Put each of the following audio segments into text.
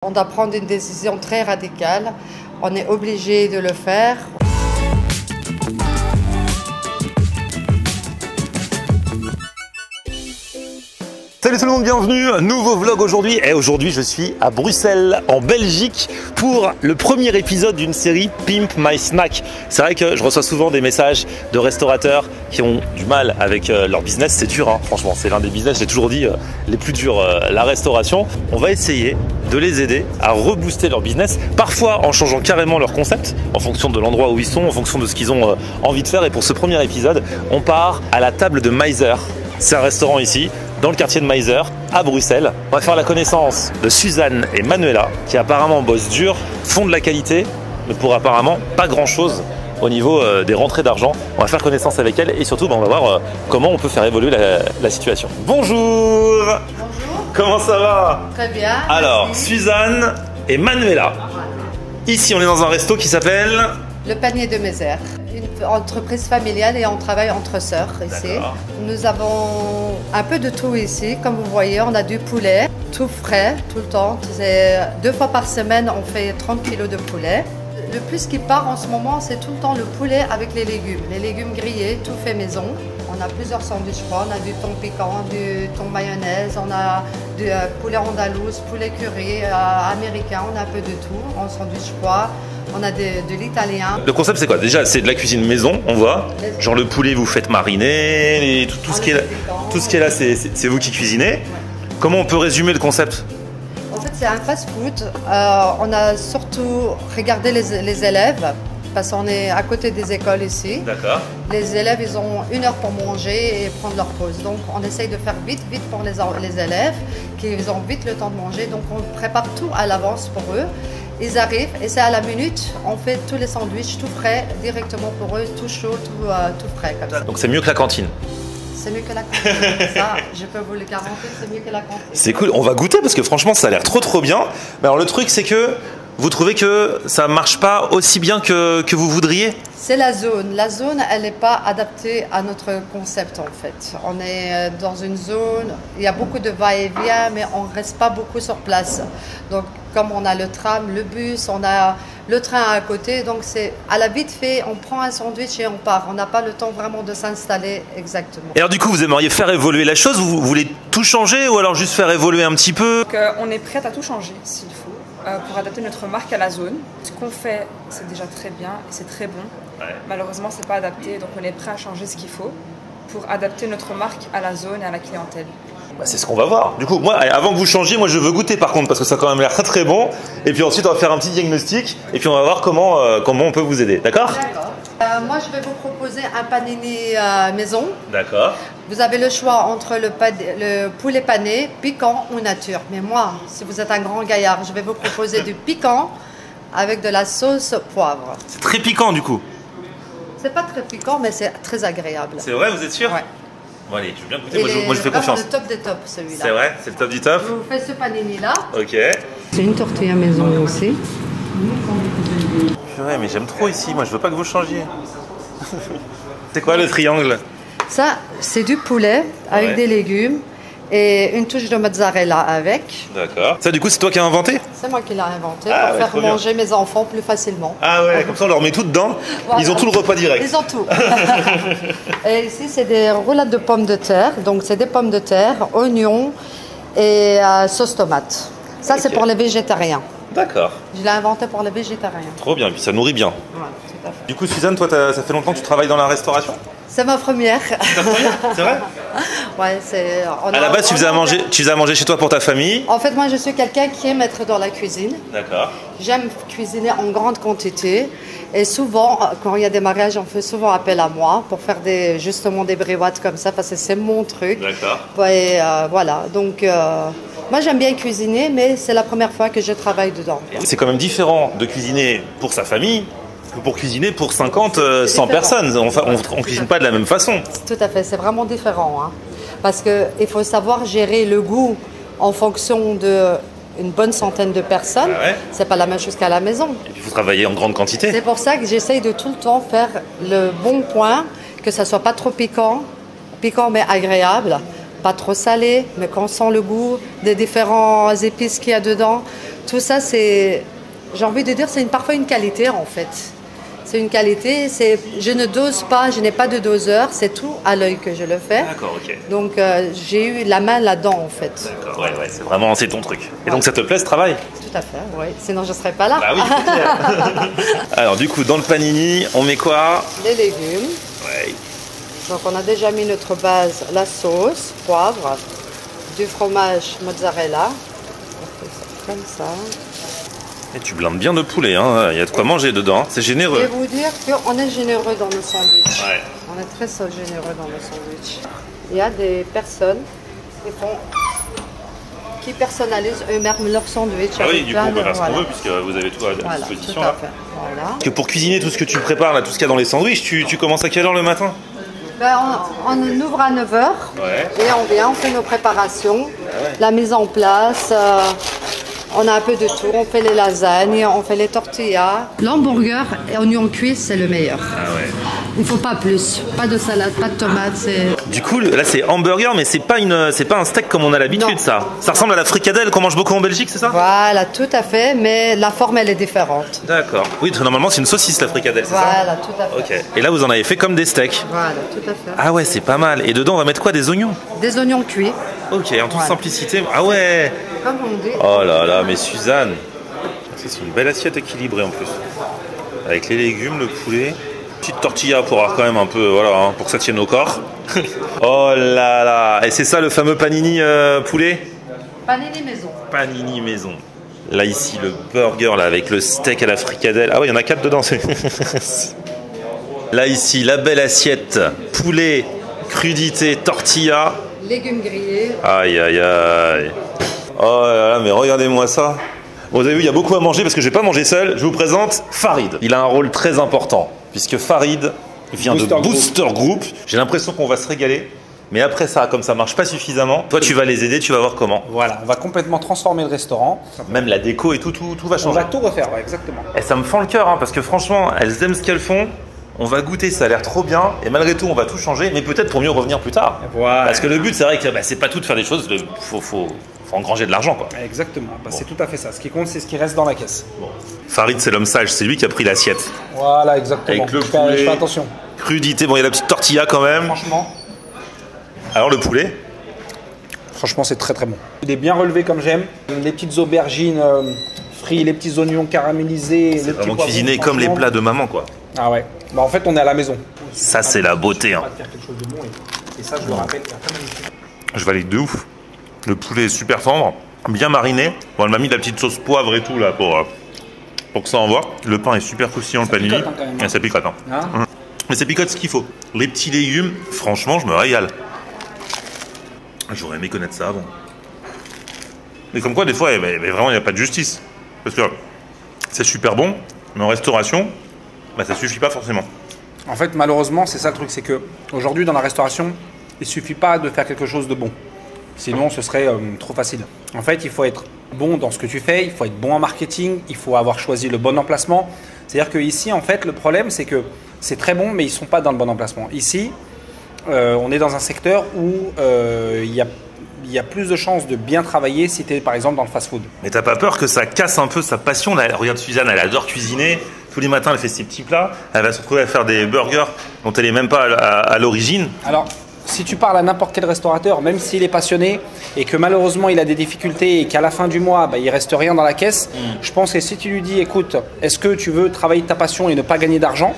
On doit prendre une décision très radicale. On est obligé de le faire. Salut tout le monde, bienvenue, nouveau vlog aujourd'hui. Et aujourd'hui je suis à Bruxelles, en Belgique, pour le premier épisode d'une série Pimp My Snack. C'est vrai que je reçois souvent des messages de restaurateurs qui ont du mal avec leur business. C'est dur, hein, franchement, c'est l'un des business, j'ai toujours dit, les plus durs, la restauration. On va essayer de les aider à rebooster leur business, parfois en changeant carrément leur concept, en fonction de l'endroit où ils sont, en fonction de ce qu'ils ont envie de faire. Et pour ce premier épisode, on part à la table de Meiser. C'est un restaurant ici, dans le quartier de Meiser, à Bruxelles. On va faire la connaissance de Suzanne et Manuela, qui apparemment bossent dur, font de la qualité, mais pour apparemment pas grand-chose au niveau des rentrées d'argent. On va faire connaissance avec elles et surtout, on va voir comment on peut faire évoluer la situation. Bonjour. Bonjour. Comment ça va? Très bien. Alors, merci. Suzanne et Manuela. Ici, on est dans un resto qui s'appelle... Le panier de Meiser, une entreprise familiale et on travaille entre sœurs ici. Nous avons un peu de tout ici. Comme vous voyez, on a du poulet, tout frais, tout le temps. 2 fois par semaine, on fait 30 kg de poulet. Le plus qui part en ce moment, c'est tout le temps le poulet avec les légumes. Les légumes grillés, tout fait maison. On a plusieurs sandwichs froids, on a du thon piquant, du thon mayonnaise, on a du poulet andalouse, poulet curry, américain, on a un peu de tout, en sandwich froid. On a de l'italien. Le concept c'est quoi? Déjà c'est de la cuisine maison, on voit. Genre le poulet vous faites mariner, tout ce qui est là c'est vous qui cuisinez. Ouais. Comment on peut résumer le concept? En fait c'est un fast-food. On a surtout regardé les élèves parce qu'on est à côté des écoles ici. D'accord. Les élèves ils ont 1 heure pour manger et prendre leur pause. Donc on essaye de faire vite pour les élèves qui ont vite le temps de manger. Donc on prépare tout à l'avance pour eux. Ils arrivent et c'est à la minute, on fait tous les sandwichs tout frais, directement pour eux, tout chaud, tout frais comme ça. Donc c'est mieux que la cantine? C'est mieux que la cantine, ça, je peux vous le garantir, c'est mieux que la cantine. C'est cool, on va goûter parce que franchement ça a l'air trop bien. Mais alors le truc c'est que vous trouvez que ça marche pas aussi bien que vous voudriez? C'est la zone, elle n'est pas adaptée à notre concept en fait. On est dans une zone, il y a beaucoup de va-et-vient mais on ne reste pas beaucoup sur place. Donc comme on a le tram, le bus, on a le train à côté, donc c'est à la vite fait, on prend un sandwich et on part. On n'a pas le temps vraiment de s'installer exactement. Et alors du coup, vous aimeriez faire évoluer la chose? Vous voulez tout changer ou alors juste faire évoluer un petit peu? Donc, on est prête à tout changer s'il faut, pour adapter notre marque à la zone. Ce qu'on fait, c'est déjà très bien et c'est très bon. Ouais. Malheureusement, c'est pas adapté, donc on est prêt à changer ce qu'il faut pour adapter notre marque à la zone et à la clientèle. Bah c'est ce qu'on va voir. Du coup, moi, avant que vous changiez, moi je veux goûter par contre parce que ça a quand même l'air très bon. Et puis ensuite, on va faire un petit diagnostic et puis on va voir comment on peut vous aider. D'accord? D'accord. Moi, je vais vous proposer un panini maison. D'accord. Vous avez le choix entre le poulet pané, piquant ou nature. Mais moi, si vous êtes un grand gaillard, je vais vous proposer du piquant avec de la sauce poivre. C'est très piquant du coup. C'est pas très piquant, mais c'est très agréable. C'est vrai, vous êtes sûr? Ouais. Bon allez, je veux bien goûter, moi je fais confiance. C'est le top des tops celui-là. C'est vrai? C'est le top du top? Je vous fais ce panini là. Ok. C'est une tortilla maison aussi. Purée, mais j'aime trop ici, moi je veux pas que vous changiez. C'est quoi le triangle? Ça, c'est du poulet avec des légumes et une touche de mozzarella avec. D'accord. Ça du coup c'est toi qui as inventé? C'est moi qui l'ai inventé pour faire manger mes enfants plus facilement. Ah ouais, comme ça on leur met tout dedans, voilà. Ils ont tout le repas direct. Ils ont tout. Et ici c'est des roulades de pommes de terre, donc c'est des pommes de terre, oignons et sauce tomate. Ça c'est pour les végétariens. D'accord. Je l'ai inventé pour les végétariens. Trop bien, et puis ça nourrit bien. Ouais, tout à fait. Du coup Suzanne, toi ça fait longtemps que tu travailles dans la restauration? C'est ma première. C'est vrai? Ouais, c'est. À la base, tu faisais à manger chez toi pour ta famille? En fait, moi, je suis quelqu'un qui aime être dans la cuisine. D'accord. J'aime cuisiner en grande quantité. Et souvent, quand il y a des mariages, on fait souvent appel à moi pour faire justement des briouates comme ça, parce que c'est mon truc. D'accord. Et voilà. Donc, moi, j'aime bien cuisiner, mais c'est la première fois que je travaille dedans. C'est quand même différent de cuisiner pour sa famille que pour cuisiner pour 50, 100 personnes. On ne cuisine pas de la même façon. Tout à fait, c'est vraiment différent. Hein. Parce qu'il faut savoir gérer le goût en fonction d'une bonne centaine de personnes. Ah ouais. C'est pas la même chose qu'à la maison. Et puis il faut travailler en grande quantité. C'est pour ça que j'essaye de tout le temps faire le bon point, que ça soit pas trop piquant mais agréable. Pas trop salé, mais qu'on sent le goût des différents épices qu'il y a dedans. Tout ça, c'est, j'ai envie de dire, c'est parfois une qualité en fait. C'est une qualité, je ne dose pas, je n'ai pas de doseur, c'est tout à l'œil que je le fais. D'accord, ok. Donc j'ai eu la main là-dedans en fait. D'accord, ouais, c'est ton truc. Et donc ça te plaît ce travail? Tout à fait, oui. Sinon je ne serais pas là. Bah oui, c'est clair. Alors du coup, dans le panini, on met quoi? Les légumes. Ouais. Donc on a déjà mis notre base, la sauce, poivre, du fromage mozzarella. On fait ça comme ça. Et tu blindes bien de poulet, hein. Il y a de quoi manger dedans, c'est généreux. Je vais vous dire qu'on est généreux dans le sandwich. Ouais. On est très généreux dans le sandwich. Il y a des personnes qui personnalisent eux-mêmes leur sandwich. Ah oui, avec du coup on peut faire ce qu'on voilà. veut puisque vous avez tout à disposition. Tout à Là. fait. Voilà. Parce que pour cuisiner tout ce que tu prépares, là, tout ce qu'il y a dans les sandwichs, tu commences à quelle heure le matin? Ben, on ouvre à 9h et on vient, on fait nos préparations, la mise en place. On a un peu de tout, on fait les lasagnes, on fait les tortillas. L'hamburger et oignon cuit, c'est le meilleur. Ah ouais. Il ne faut pas plus, pas de salade, pas de tomate. Du coup, là c'est hamburger, mais c'est pas un steak comme on a l'habitude, ça. Ça ressemble à la fricadelle qu'on mange beaucoup en Belgique, c'est ça? Voilà, tout à fait, mais la forme elle est différente. D'accord. Oui, normalement c'est une saucisse la fricadelle, c'est ça? Voilà, tout à fait. Ok. Et là vous en avez fait comme des steaks. Voilà, tout à fait. Ah ouais, c'est pas mal. Et dedans on va mettre quoi? Des oignons? Des oignons cuits. Ok, en toute simplicité. Ah ouais. Comme on dit. Oh là là, mais Suzanne, c'est une belle assiette équilibrée en plus. Avec les légumes, le poulet. Petite tortilla pour avoir quand même un peu, voilà, hein, pour que ça tienne au corps. Oh là là. Et c'est ça le fameux panini poulet? Panini maison. Panini maison. Là ici le burger là avec le steak à la fricadelle. Ah ouais, il y en a 4 dedans. Là ici la belle assiette poulet, crudité, tortilla. Légumes grillés. Aïe aïe aïe. Oh là là, mais regardez-moi ça. Bon, vous avez vu, il y a beaucoup à manger parce que je vais pas manger seul. Je vous présente Farid. Il a un rôle très important puisque Farid vient de Booster Group. J'ai l'impression qu'on va se régaler. Mais après ça, comme ça marche pas suffisamment, toi tu vas les aider, tu vas voir comment. Voilà, on va complètement transformer le restaurant. Même la déco et tout va changer. On va tout refaire, ouais, exactement. Et ça me fend le cœur, hein, parce que franchement, elles aiment ce qu'elles font. On va goûter, ça a l'air trop bien. Et malgré tout, on va tout changer, mais peut-être pour mieux revenir plus tard. Voilà. Parce que le but, c'est vrai que c'est pas tout de faire des choses, faut engranger de l'argent, quoi. Exactement, bah, c'est tout à fait ça. Ce qui compte, c'est ce qui reste dans la caisse. Bon. Farid, c'est l'homme sage, c'est lui qui a pris l'assiette. Voilà, exactement. Avec le je poulet, fais attention. Crudité, bon, il y a la petite tortilla quand même. Franchement. Alors le poulet? Franchement, c'est très très bon. Il est bien relevé comme j'aime. Les petites aubergines frites, les petits oignons caramélisés. C'est vraiment cuisiné comme les plats de maman, quoi. Ah ouais. Bah, en fait, on est à la maison. Ça, c'est la beauté. Hein. Faire quelque chose de bon et ça, je le rappelle. Je valide de ouf. Le poulet est super tendre, bien mariné. Bon, elle m'a mis de la petite sauce poivre et tout là pour que ça envoie. Le pain est super croustillant, le panini. Picote, hein, quand même. Et ça picote. Hein. Mais ça picote ce qu'il faut. Les petits légumes, franchement, je me régale. J'aurais aimé connaître ça avant. Mais comme quoi, des fois, mais vraiment, il n'y a pas de justice. Parce que c'est super bon, mais en restauration, bah, ça suffit pas forcément. En fait, malheureusement, c'est ça le truc, c'est que aujourd'hui dans la restauration, il suffit pas de faire quelque chose de bon. Sinon, ce serait trop facile. En fait, il faut être bon dans ce que tu fais, il faut être bon en marketing, il faut avoir choisi le bon emplacement. C'est-à-dire qu'ici, en fait, le problème, c'est que c'est très bon, mais ils ne sont pas dans le bon emplacement. Ici, on est dans un secteur où il y a plus de chances de bien travailler si tu es, par exemple, dans le fast-food. Mais t'as pas peur que ça casse un peu sa passion là? Regarde Suzanne, elle adore cuisiner. Tous les matins, elle fait ses petits plats. Elle va se retrouver à faire des burgers dont elle n'est même pas à l'origine. Alors, si tu parles à n'importe quel restaurateur, même s'il est passionné et que malheureusement il a des difficultés et qu'à la fin du mois, bah, il reste rien dans la caisse, je pense que si tu lui dis, écoute, est-ce que tu veux travailler de ta passion et ne pas gagner d'argent?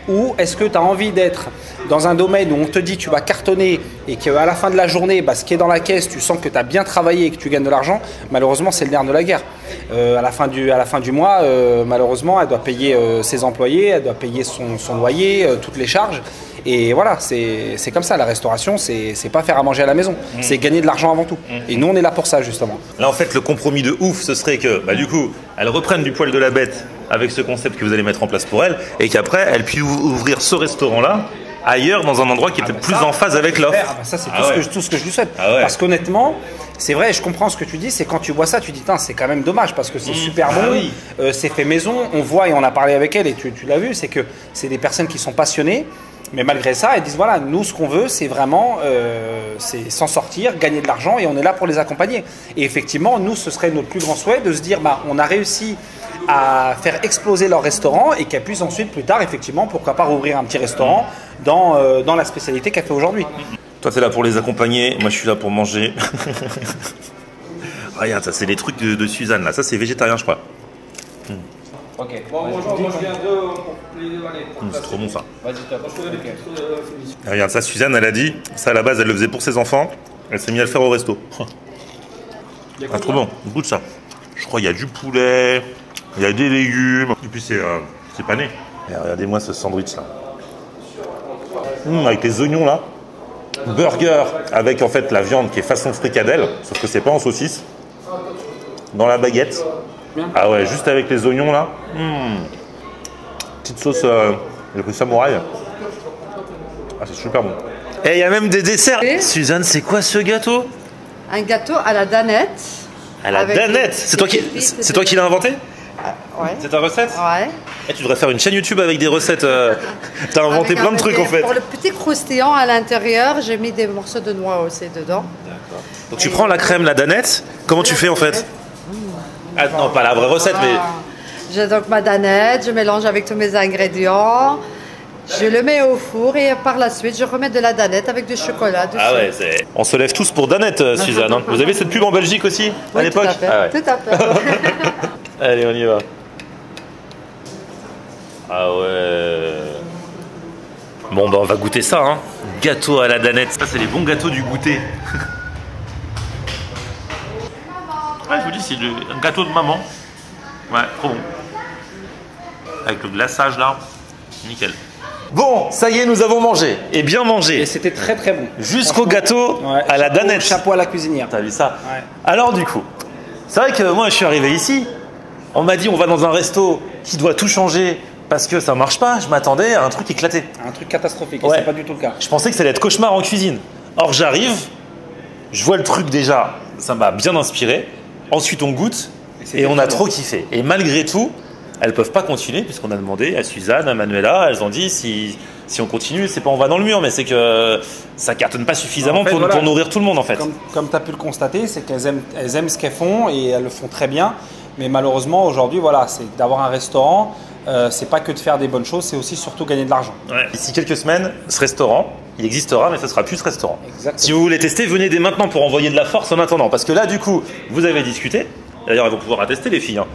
Ou est-ce que tu as envie d'être dans un domaine où on te dit tu vas cartonner et qu'à la fin de la journée, bah, ce qui est dans la caisse, tu sens que tu as bien travaillé et que tu gagnes de l'argent? Malheureusement, c'est le nerf de la guerre. À la fin du mois, malheureusement, elle doit payer ses employés, elle doit payer son loyer, toutes les charges. Et voilà, c'est comme ça. La restauration, c'est pas faire à manger à la maison, c'est gagner de l'argent avant tout. Et nous, on est là pour ça, justement. Là, en fait, le compromis de ouf, ce serait que, bah, du coup, elles reprennent du poil de la bête avec ce concept que vous allez mettre en place pour elles, et qu'après, elles puissent ouvrir ce restaurant-là ailleurs, dans un endroit qui est peut-être plus en phase avec l'offre. Ça, c'est tout ce que je lui souhaite. Ah ouais. Parce qu'honnêtement, c'est vrai, je comprends ce que tu dis, c'est quand tu vois ça, tu dis, c'est quand même dommage, parce que c'est super bon, oui. C'est fait maison, on voit et on a parlé avec elle, et tu l'as vu, c'est que c'est des personnes qui sont passionnées. Mais malgré ça, elles disent voilà, nous ce qu'on veut, c'est vraiment c'est s'en sortir, gagner de l'argent et on est là pour les accompagner. Et effectivement, nous, ce serait notre plus grand souhait de se dire bah, on a réussi à faire exploser leur restaurant et qu'elles puissent ensuite, plus tard, effectivement, pourquoi pas rouvrir un petit restaurant dans la spécialité qu'elle fait aujourd'hui. Toi, tu es là pour les accompagner, moi je suis là pour manger. Regarde, ça c'est les trucs de Suzanne là, ça c'est végétarien je crois. Ok. Bon, bonjour, moi je viens de... C'est trop bon ça. Vas-y, top. Regarde, ça Suzanne elle a dit, ça à la base elle le faisait pour ses enfants, elle s'est mise à le faire au resto. Ah, trop bon, goûte ça. Je crois qu'il y a du poulet, il y a des légumes, et puis c'est pané. Et regardez-moi ce sandwich là. Avec les oignons là. Burger avec en fait la viande qui est façon fricadelle, sauf que c'est pas en saucisse. Dans la baguette. Ah ouais, juste avec les oignons là. Petite sauce le prix samouraï. Ah c'est super bon. Et il y a même des desserts. Et Suzanne, c'est quoi ce gâteau? Un gâteau à la danette. À la Avec danette. des- C'est toi des qui pépites, c'est toi qui l'as inventé? Ouais. C'est ta recette? Ouais. Eh, tu devrais faire une chaîne YouTube avec des recettes. T'as inventé Avec plein un de peu trucs en fait. Pour le petit croustillant à l'intérieur, j'ai mis des morceaux de noix aussi dedans. Donc tu prends la crème, la danette. Comment tu fais en fait? Ah non, pas la vraie recette, mais J'ai donc ma danette, je mélange avec tous mes ingrédients, je le mets au four et par la suite je remets de la danette avec du chocolat dessus. ah ouais, on se lève tous pour Danette, Suzanne. Hein. Vous avez cette pub en Belgique aussi, à Oui, l'époque? tout à fait. Ah ouais. Tout à fait. Allez, on y va. Ah ouais. Bon, bah on va goûter ça, hein. Gâteau à la Danette. Ça, c'est les bons gâteaux du goûter. Ouais, je vous dis, c'est un gâteau de maman. Ouais, trop bon. Avec le glaçage là, nickel. Bon, ça y est, nous avons mangé. Et bien mangé. Et c'était très très bon. Jusqu'au Franchement, gâteau ouais, à la Danette. Chapeau à la cuisinière. T'as vu ça? Ouais. Alors du coup, c'est vrai que moi je suis arrivé ici, on m'a dit on va dans un resto qui doit tout changer parce que ça marche pas, je m'attendais à un truc éclaté. Un truc catastrophique, et Ouais. c'est pas du tout le cas. Je pensais que ça allait être cauchemar en cuisine. Or j'arrive, je vois le truc déjà, ça m'a bien inspiré. Ensuite on goûte c'est et on a très trop kiffé. Et malgré tout, elles peuvent pas continuer puisqu'on a demandé à Suzanne, à Manuela, elles ont dit si on continue, c'est pas on va dans le mur, mais c'est que ça cartonne pas suffisamment En fait, pour voilà. nourrir tout le monde en fait. Comme tu as pu le constater, c'est qu'elles aiment ce qu'elles font et elles le font très bien. Mais malheureusement, aujourd'hui, voilà, c'est d'avoir un restaurant, c'est pas que de faire des bonnes choses, c'est aussi surtout gagner de l'argent. Ouais. D'ici quelques semaines, ce restaurant, il existera, mais ce sera plus ce restaurant. Exactement. Si vous voulez tester, venez dès maintenant pour envoyer de la force en attendant. Parce que là, du coup, vous avez discuté. D'ailleurs, elles vont pouvoir attester, les filles. Hein.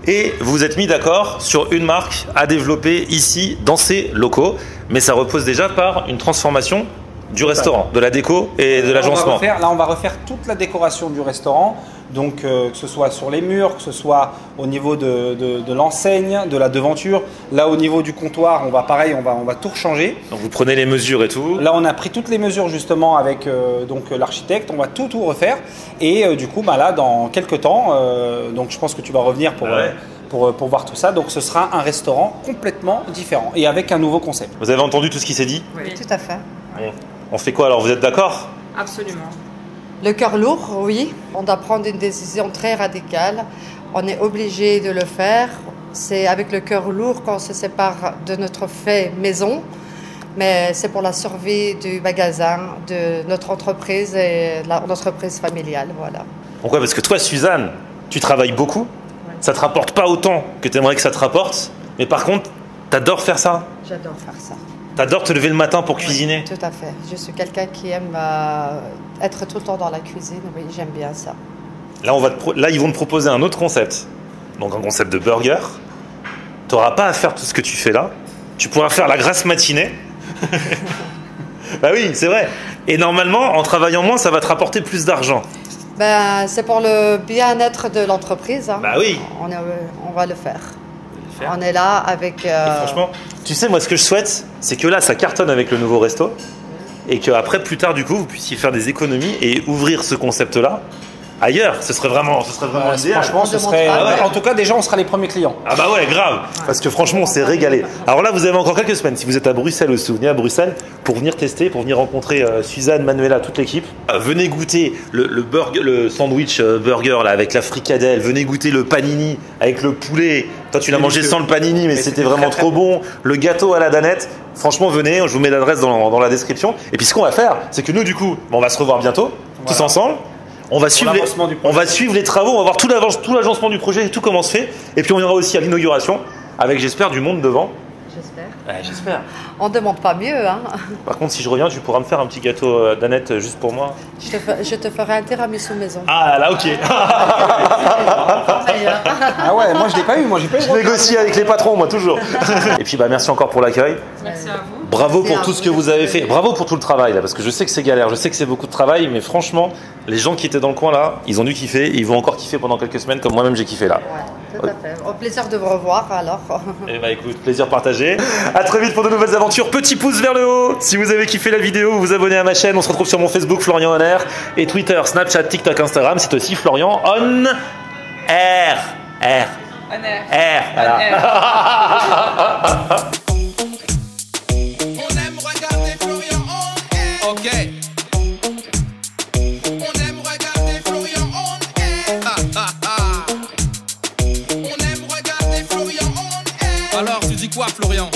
Et vous êtes mis d'accord sur une marque à développer ici, dans ces locaux. Mais ça repose déjà par une transformation du restaurant, de la déco et de l'agencement. Là, on va refaire toute la décoration du restaurant. Donc, que ce soit sur les murs, que ce soit au niveau de l'enseigne, de la devanture. Là, au niveau du comptoir, on va tout rechanger. Donc vous prenez les mesures et tout. Là, on a pris toutes les mesures justement avec l'architecte. On va tout refaire. Et du coup, bah, là, dans quelques temps, donc je pense que tu vas revenir pour voir tout ça. Donc, ce sera un restaurant complètement différent et avec un nouveau concept. Vous avez entendu tout ce qui s'est dit? Oui, tout à fait. On fait quoi alors? Vous êtes d'accord? Absolument. Le cœur lourd, oui. On doit prendre une décision très radicale. On est obligé de le faire. C'est avec le cœur lourd qu'on se sépare de notre fait maison. Mais c'est pour la survie du magasin, de notre entreprise et l'entreprise familiale. Voilà. Pourquoi? Parce que toi, Suzanne, tu travailles beaucoup. Ça te rapporte pas autant que tu aimerais que ça te rapporte. Mais par contre, t'adores faire ça. J'adore faire ça. T'adores te lever le matin pour cuisiner. Tout à fait. Je suis quelqu'un qui aime être tout le temps dans la cuisine. Oui, j'aime bien ça. Là, ils vont te proposer un autre concept. Donc un concept de burger. Tu n'auras pas à faire tout ce que tu fais là. Tu pourras faire la grasse matinée. Bah oui, c'est vrai. Et normalement, en travaillant moins, ça va te rapporter plus d'argent. Ben, c'est pour le bien-être de l'entreprise. Hein. Bah oui. On va le faire. On est là avec... Et franchement, tu sais, moi, ce que je souhaite, c'est que là, ça cartonne avec le nouveau resto. Et qu'après, plus tard, du coup, vous puissiez faire des économies et ouvrir ce concept-là ailleurs. Ce serait vraiment idéal. Franchement, ce serait. En tout cas, déjà, on sera les premiers clients. Ah bah ouais, grave. Parce que franchement, on s'est régalé. Alors là, vous avez encore quelques semaines. Si vous êtes à Bruxelles ou si vous venez à Bruxelles, pour venir tester, pour venir rencontrer Suzanne, Manuela, toute l'équipe. Venez goûter le sandwich burger là, avec la fricadelle. Venez goûter le panini avec le poulet Toi, tu l'as mangé sans le panini, mais c'était vraiment trop bon. Le gâteau à la danette, franchement, venez, je vous mets l'adresse dans la description. Et puis, ce qu'on va faire, c'est que nous, du coup, on va se revoir bientôt, tous ensemble. On va suivre les travaux, on va voir tout l'agencement du projet et tout comment se fait. Et puis, on ira aussi à l'inauguration avec, j'espère, du monde devant. J'espère. Ouais, j'espère. On ne demande pas mieux. Hein. Par contre, si je reviens, tu pourras me faire un petit gâteau danette juste pour moi. Je te ferai un tiramisu maison. Ah là, ok. Ah ouais, moi je l'ai pas eu, Je négocie avec les patrons, moi, toujours. Et puis, merci encore pour l'accueil. Merci à vous. Bravo pour tout ce que vous avez fait. Bravo pour tout le travail, là, parce que je sais que c'est galère, je sais que c'est beaucoup de travail, mais franchement, les gens qui étaient dans le coin, là, ils ont dû kiffer. Ils vont encore kiffer pendant quelques semaines, comme moi-même j'ai kiffé, là. Ouais, tout à fait. Au plaisir de vous revoir, alors. Eh bah écoute, plaisir partagé. À très vite pour de nouvelles aventures. Petit pouce vers le haut si vous avez kiffé la vidéo, vous abonnez à ma chaîne. On se retrouve sur mon Facebook Florian On Air et Twitter, Snapchat, TikTok, Instagram. C'est aussi Florian On Air. Voilà. On aime regarder Florian On Air. Ok. On aime regarder Florian On Air. On aime regarder Florian On Air. Alors tu dis quoi Florian?